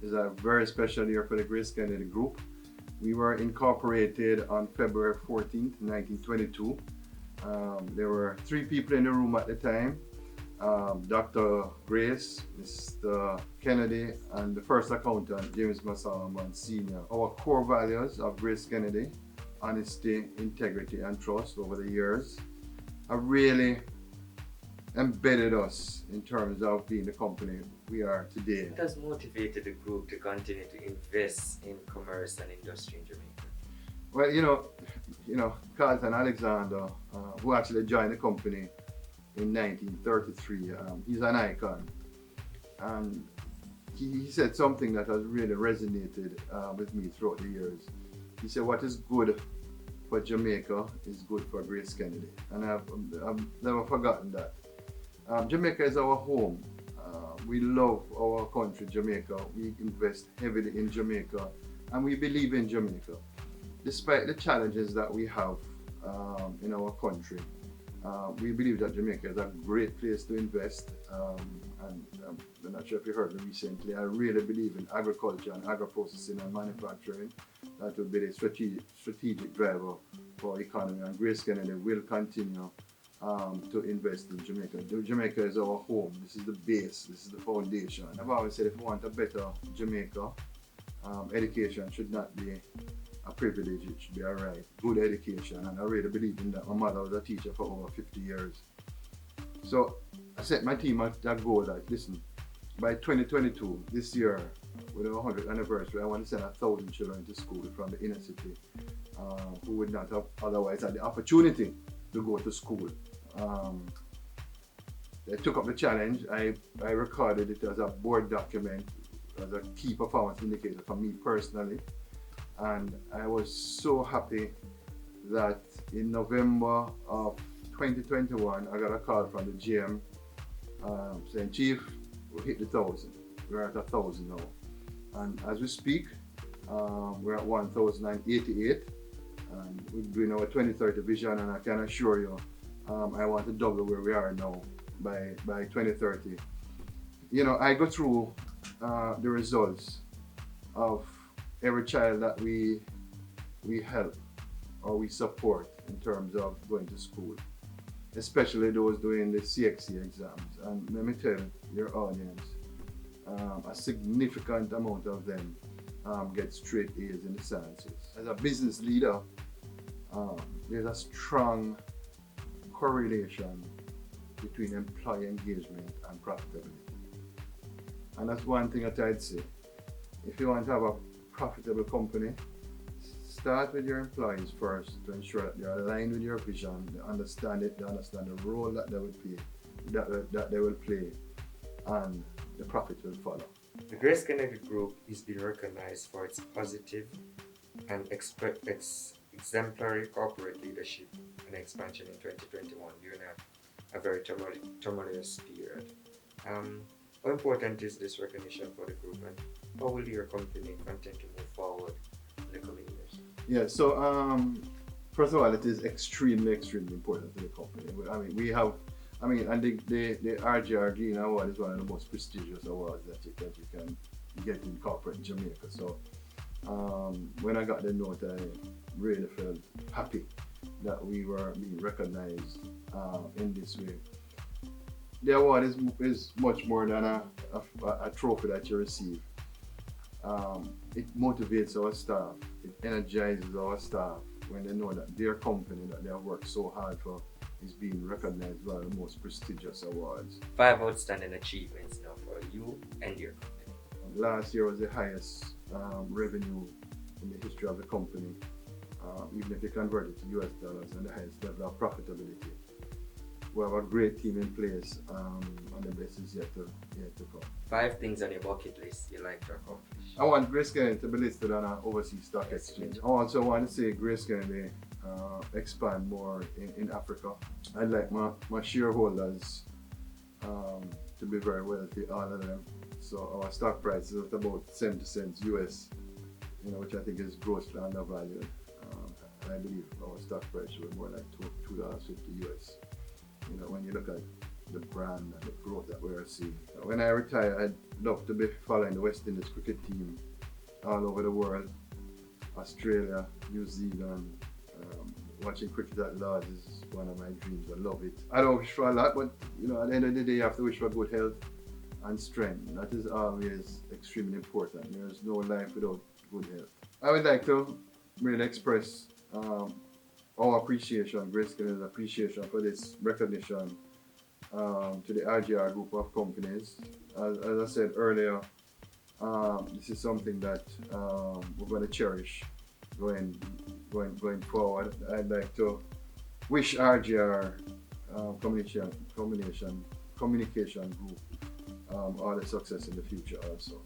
is a very special year for the GraceKennedy Group. We were incorporated on February 14th, 1922. There were 3 people in the room at the time. Dr. Grace, Mr. Kennedy, and the first accountant, James Massalman Sr. Our core values of GraceKennedy, honesty, integrity, and trust over the years, have really embedded us in terms of being the company we are today. It has motivated the group to continue to invest in commerce and industry in Jamaica. Well, Carlton Alexander, who actually joined the company in 1933, he's an icon. And he said something that has really resonated with me throughout the years. He said, what is good for Jamaica is good for GraceKennedy. And I've never forgotten that. Jamaica is our home. We love our country, Jamaica. We invest heavily in Jamaica, and we believe in Jamaica. Despite the challenges that we have in our country, we believe that Jamaica is a great place to invest. And I'm not sure if you heard me recently, I really believe in agriculture and agro-processing and manufacturing. That will be the strategic driver for our economy, and GraceKennedy will continue to invest in Jamaica. Jamaica is our home. This is the base. This is the foundation. I've always said if we want a better Jamaica, education should not be a privilege, it should be a right. Good education, and I really believe in that. My mother was a teacher for over 50 years. So I set my team that goal that, listen, by 2022, this year, with our 100th anniversary, I want to send 1,000 children to school from the inner city who would not have otherwise had the opportunity to go to school. I took up the challenge. I recorded it as a board document, as a key performance indicator for me personally. And I was so happy that in November of 2021, I got a call from the GM saying, Chief, we hit the 1,000. We're at 1,000 now. And as we speak, we're at 1,088. And we're doing our 2030 vision, and I can assure you, I want to double where we are now by 2030. I go through the results of every child that we help or we support in terms of going to school, especially those doing the CXC exams. And let me tell your audience, a significant amount of them get straight A's in the sciences. As a business leader, there's a strong correlation between employee engagement and profitability. And that's one thing that I'd say. If you want to have a profitable company, start with your employees first to ensure that they're aligned with your vision, they understand it, they understand the role that they will play, that they will play, and the profit will follow. The GraceKennedy Group is being recognized for its positive and exemplary corporate leadership and expansion in 2021 during a very tumultuous period. How important is this recognition for the group, and how will your company continue to move forward in the coming years? Yeah, so first of all, it is extremely important to the company. And the RGR Gleaner Award is one of the most prestigious awards that you can get in corporate Jamaica. So when I got the note, I really felt happy that we were being recognized in this way. The award is much more than a trophy that you receive. It motivates our staff, it energizes our staff when they know that their company that they have worked so hard for is being recognized by the most prestigious awards. 5 outstanding achievements now for you and your company. Last year was the highest revenue in the history of the company, even if you convert it to US dollars, and the highest level of profitability. We have a great team in place, and the best is yet to come. 5 things on your bucket list you like to accomplish. I want GraceKennedy to be listed on an overseas stock exchange. I also want to see GraceKennedy expand more in Africa. I'd like my shareholders to be very wealthy, all of them. So our stock price is at about 70 cents US, which I think is grossly undervalued. I believe our stock price should be more like $2.50 US. When you look at the brand and the growth that we're seeing. When I retire, I'd love to be following the West Indies cricket team all over the world. Australia, New Zealand, watching cricket at large is one of my dreams. I love it. I don't wish for a lot, but at the end of the day, you have to wish for good health and strength. That is always extremely important. There is no life without good health. I would like to really express our appreciation, GraceKennedy's appreciation for this recognition to the RGR group of companies. As I said earlier, this is something that we're going to cherish going forward. I'd like to wish RGR communication group all the success in the future also.